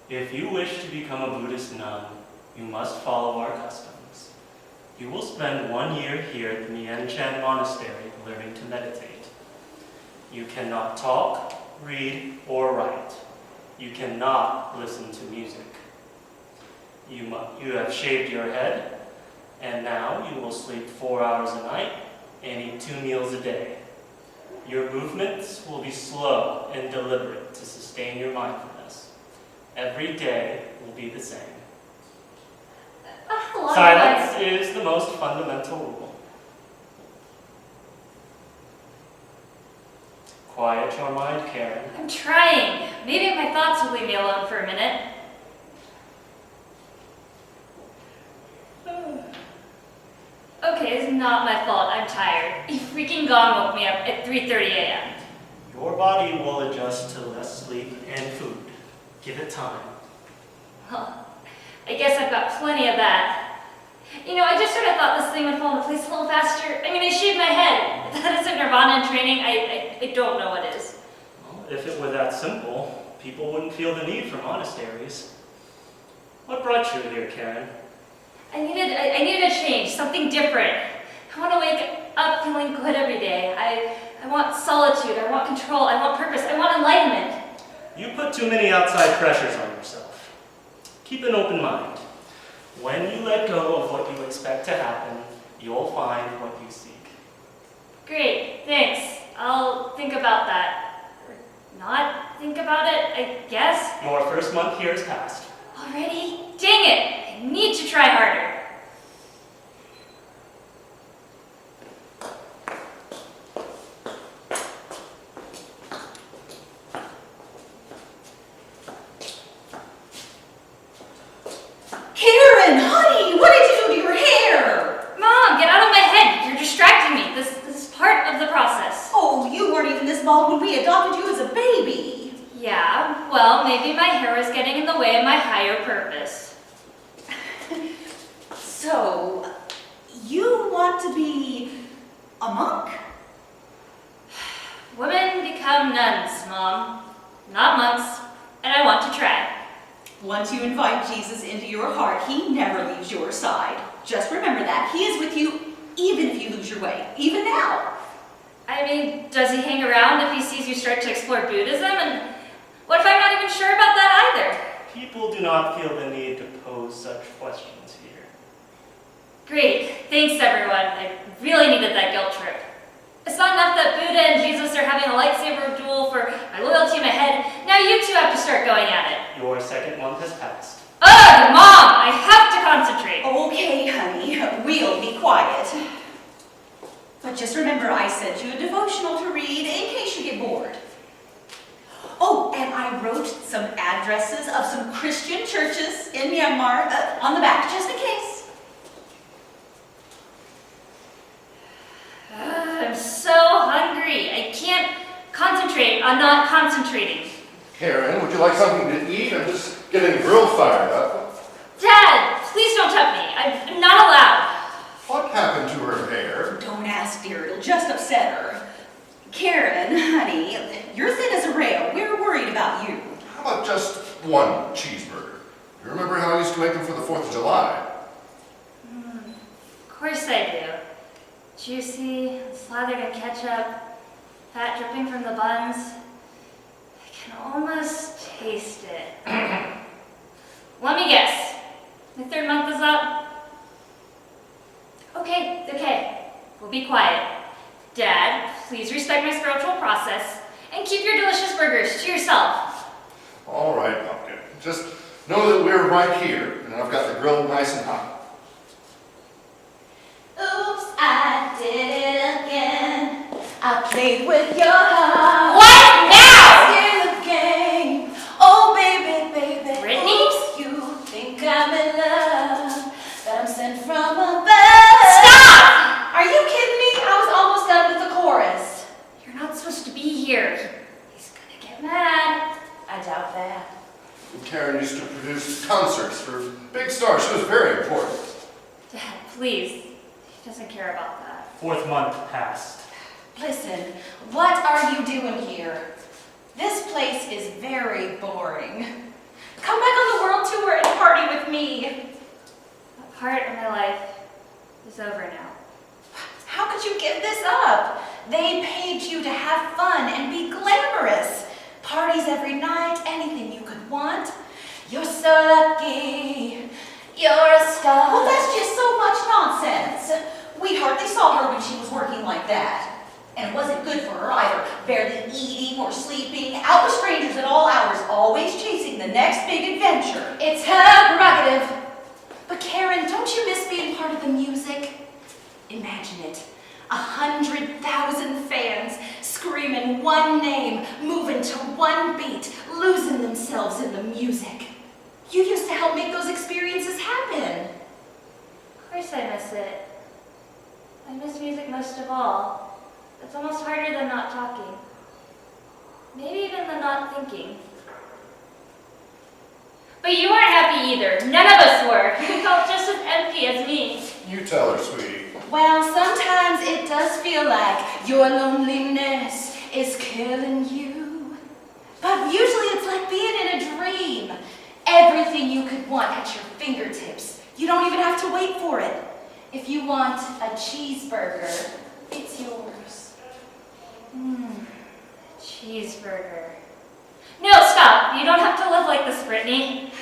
If you wish to become a Buddhist nun, you must follow our customs. You will spend 1 year here at the Mianchan Monastery learning to meditate. You cannot talk, read, or write. You cannot listen to music. You have shaved your head, and now you will sleep 4 hours a night and eat 2 meals a day. Your movements will be slow and deliberate to sustain your mindfulness. Every day will be the same. Silence is the most fundamental rule. Quiet your mind, Karen. I'm trying. Maybe my thoughts will leave me alone for a minute. Okay, it's not my fault. I'm tired. A freaking gong woke me up at 3:30 a.m. Your body will adjust to less sleep and food. Give it time. Well, I guess I've got plenty of that. You know, I just sort of thought this thing would fall into place a little faster. I mean, I shaved my head. If that isn't nirvana in training, I don't know what is. Well, if it were that simple, people wouldn't feel the need for monasteries. What brought you here, Karen? I needed a change, something different. I want to wake up feeling good every day. I want solitude, I want control, I want purpose, I want enlightenment. You put too many outside pressures on yourself. Keep an open mind. When you let go of what you expect to happen, you'll find what you seek. Great, thanks. I'll think about that. Or not think about it, I guess. Your first month here is past. Already? Dang it! I need to try harder. Karen, honey, what did you do to your hair? Mom, get out of my head. You're distracting me. This is part of the process. Oh, you weren't even this bald when we adopted you as a baby. Yeah, well, maybe my hair is getting in the way of my higher purpose. So, you want to be a monk? Women become nuns, Mom. Not monks. And I want to try. Once you invite Jesus into your heart, he never leaves your side. Just remember that. He is with you even if you lose your way, even now. I mean, does he hang around if he sees you start to explore Buddhism? And what if I'm not even sure about that either? People do not feel the need to pose such questions here. Great. Thanks, everyone. I really needed that guilt trip. It's not enough that Buddha and Jesus are having a lightsaber duel for my loyalty in my head. Now you two have to start going at it. Your second month has passed. Ugh, Mom! I have to concentrate. Okay, honey, we'll be quiet. But just remember, I sent you a devotional to read in case you get bored. Oh, and I wrote some addresses of some Christian churches in Myanmar on the back, just in case. I'm so hungry. I can't concentrate on not concentrating. Karen, would you like something to eat? I'm just getting the grill fired up. Dad, please don't tempt me. I'm not allowed. What happened to her hair? Don't ask, dear. It'll just upset her. Karen, honey, you're thin as a rail. We're worried about you. How about just one cheeseburger? You remember how I used to make them for the 4th of July? Of course I do. Juicy, slathered in ketchup, fat dripping from the buns. I can almost taste it. Let me guess. My 3rd month is up? Okay. We'll be quiet. Dad, please respect my spiritual process and keep your delicious burgers to yourself. All right, Pumpkin. Just know that we're right here, and I've got the grill nice and hot. Oops, I did it again. I played with your heart. What now? In the game. Oh, baby. Brittany? Oops, you think I'm in love, that I'm sent from above. Stop! Are you kidding me? I was almost done with the chorus. You're not supposed to be here. He's gonna get mad. I doubt that. Karen used to produce concerts for big stars. She was very important. Dad, please. He doesn't care about that. 4th month passed. Listen, what are you doing here? This place is very boring. Come back me. That part of my life is over now. How could you give this up? They paid you to have fun and be glamorous. Parties every night, anything you could want. You're so lucky. You're a star. Well, that's just so much nonsense. We hardly saw her when she was working like that. And it wasn't good for her either. Barely eating or sleeping, out with strangers at all hours, always chasing the next big adventure. It's her prerogative. But Karen, don't you miss being part of the music? Imagine it. 100,000 fans screaming one name, moving to one beat, losing themselves in the music. You used to help make those experiences happen. Of course I miss it. I miss music most of all. It's almost harder than not talking. Maybe even than not thinking. But you weren't happy either. None of us were. You felt just as empty as me. You tell her, sweetie. Well, sometimes it does feel like your loneliness is killing you. But usually it's like being in a dream. Everything you could want at your fingertips. You don't even have to wait for it. If you want a cheeseburger, it's yours. Cheeseburger. No, stop. You don't have to live like this, Brittany.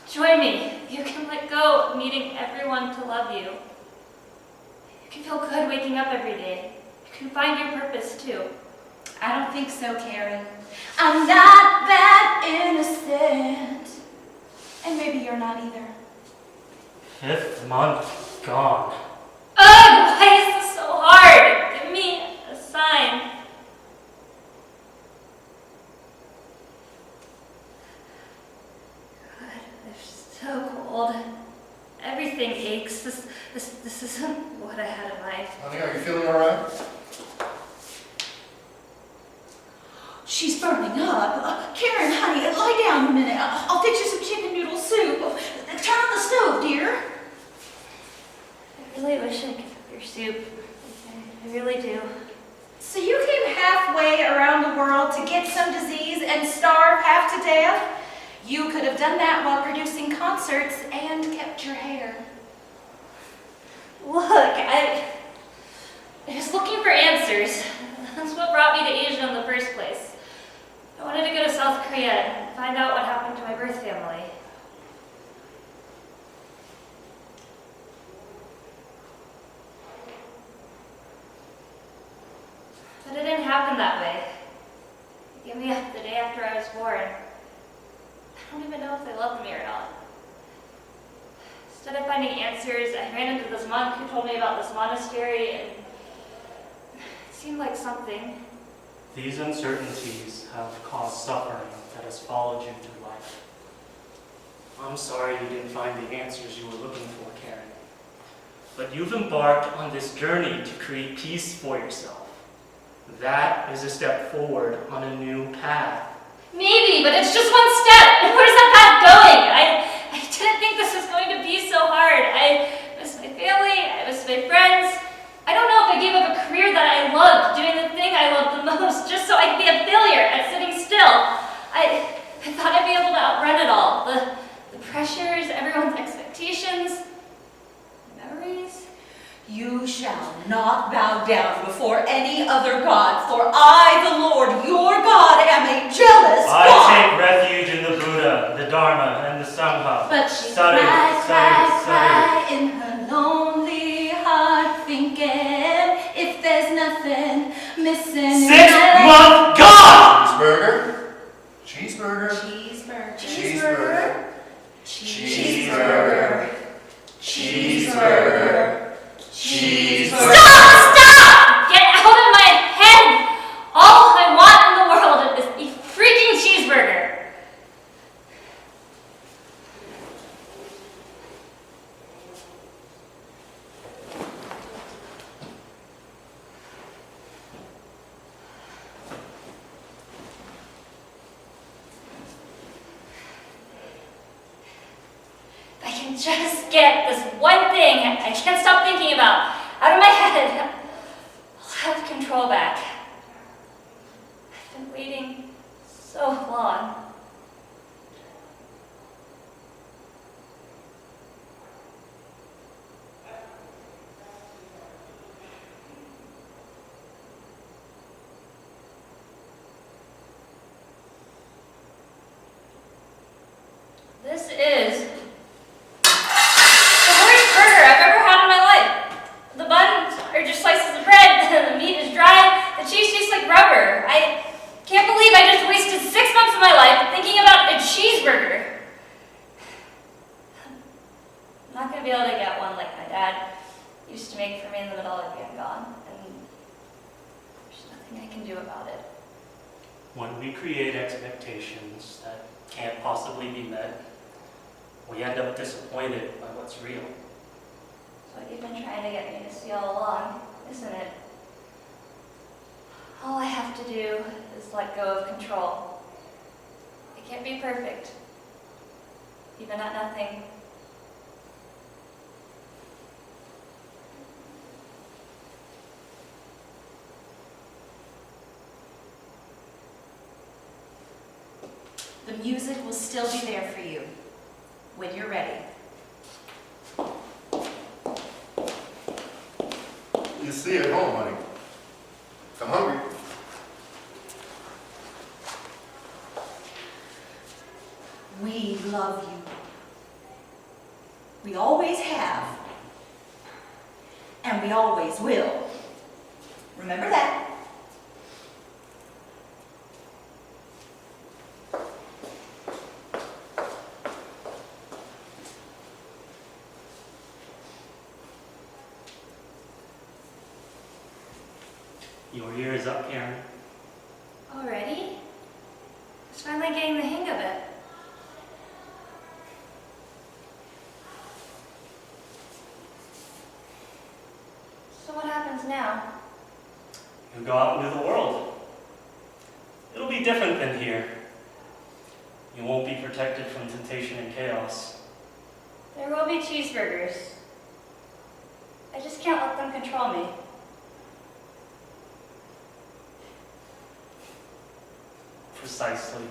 Join me. You can let go of needing everyone to love you. You can feel good waking up every day. You can find your purpose too. I don't think so, Karen. I'm not that innocent. And maybe you're not either. 5th month gone. Ugh, why is this so hard? Give me a sign. God, they're so cold. Everything aches. This isn't what I had in mind. Honey, are you feeling all right? She's burning up. Karen, honey, lie down a minute. I'll fix you some chicken noodle soup. Turn on the stove, dear. I really wish I could have your soup. I really do. So you came halfway around the world to get some disease and starve half to death? You could have done that while producing concerts and kept your hair. Look, I was looking for answers. That's what brought me to Asia in the first place. I wanted to go to South Korea and find out what happened to my birth family. But it didn't happen that way. They gave me up the day after I was born. I don't even know if they loved me or not. Instead of finding answers, I ran into this monk who told me about this monastery, and it seemed like something. These uncertainties have caused suffering that has followed you through life. I'm sorry you didn't find the answers you were looking for, Karen. But you've embarked on this journey to create peace for yourself. That is a step forward on a new path. Maybe, but it's just one step. And where's that path going? I didn't think this was going to be so hard. I miss my family. I miss my friends. I don't know if I gave up a career that I loved, doing the thing I loved the most, just so I could be a failure at sitting still. I thought I'd be able to outrun it all. The pressures, everyone's expectations, memories. You shall not bow down before any other god, for I, the Lord, your God, am a jealous God. I take refuge in the Buddha, the Dharma, and the Sangha. But she Study, cried, study, cried, study. cried in her lonely heart, thinking if there's nothing missing in 6th my month gone! Cheeseburger? Cheeseburger? Cheeseburger. Cheeseburger? Cheeseburger. Cheeseburger? Cheeseburger? Stop! Get out of my head! All I want in the world is a freaking cheeseburger. I can just get this one thing I can't stop thinking about out of my head. I'll have control back. I've been waiting so long. is the worst burger I've ever had in my life. The buns are just slices of bread, the meat is dry, the cheese tastes like rubber. I can't believe I just wasted 6 months of my life thinking about a cheeseburger. I'm not gonna be able to get one like my dad used to make for me in the middle of being gone, and there's nothing I can do about it. When we create expectations that can't possibly be met, we end up disappointed by what's real. It's what you've been trying to get me to see all along, isn't it? All I have to do is let go of control. It can't be perfect, even at nothing. The music will still be there for you when you're ready. You see at home, honey. I'm hungry. We love you. We always have. And we always will. Remember that. Your year is up, Karen. Already? It's finally getting the hang of it. So what happens now? You go out into the world. It'll be different than here. You won't be protected from temptation and chaos. There will be cheeseburgers. I just can't let them control me. Precisely.